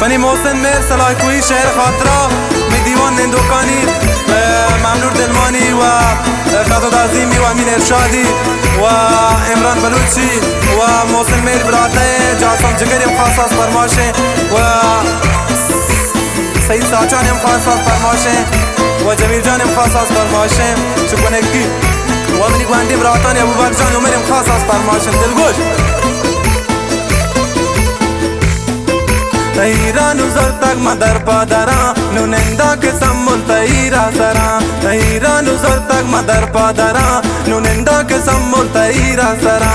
पनी मोहसिन मेर सलाह कोई शहर खातरा में दीवान निंदोकानी मामनूर दिलमानी व क़ादत आज़ीमी व अमीन इरशादी व इमरान बलूची व मोहसिन मेर बराते जासम जगरी खास फरमाशें व सईद साचान खास फरमाशें व जमीर जान खास फरमाशें शुक्र की व मनी ग्वांडी बरातान अबू बकर जान उमर खास फरमाशें दिलगोश तहीरा नुजर तक मदर पादरा नुनिंदा के सम्मुल तहीरा सरा तहीरा नुजर तक मदर पादरा नुनिंदा के सम्मुल तहीरा सरा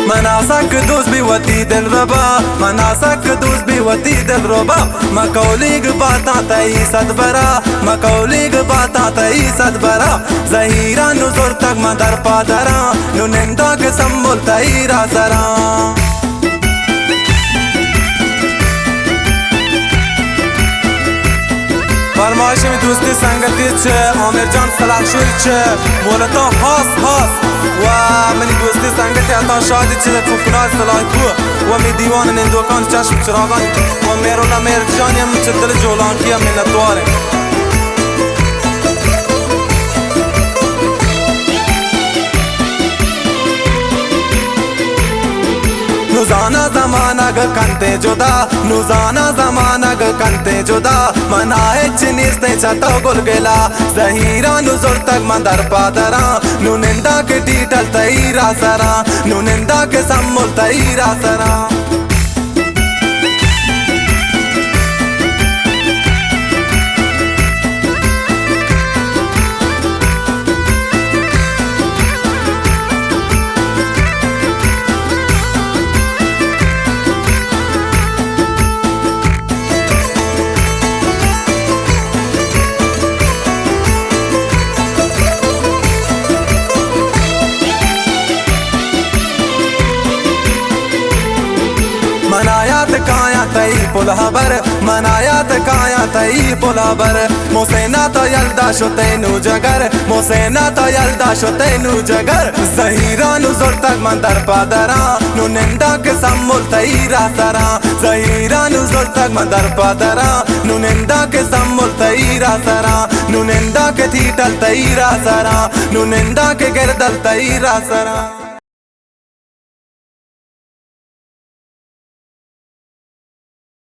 मनासक दोस्त भी वती दिल रबा मनासक दोस्त भी वती दिल रबा मकौलिग बाता तई सदबरा मकौलिग बाता तई सदबरा ज़हीरा नुज़ुर तक मदर पादरा नुनिंदा के सम्मुल तईरा सरा फरमाइश में दोस्ती संगति आमिर जान सलाह मोलता हास हास व मनी दोस्ती संगति आता शादी फुकनार सलाह को व मी दीवान ने दुकान चश्म चरागान व मेरोला मेर जान यम दिल जोलान किया मिन्नतवार नुजाना जमाना ग कंते जुदा नुजाना जमाना ग कंते जुदा मनाए चिनिस्ते चतो गुल गेला ज़हीरा नुज़ुर तक मदर पादरा नुनिंदा के डीटल तईरा सरा नुनिंदा के सम्मुल तईरा सरा मनायात काया तई पुलहबर मनायात काया तई पुलहबर मोसेना तो यल्दा शुतेनु जगर मोसेना तो यल्दा शुतेनु जगर ज़हीरा नुज़ुर तक मदर पादरा नुनिंदा के सम्मुल तईरा सरा ज़हीरा नुज़ुर तक मदर पादरा नुनिंदा के सम्मुल तईरा सरा नुनिंदा के थीटल तईरा सरा नुनिंदा के गिरदल तईरा सरा।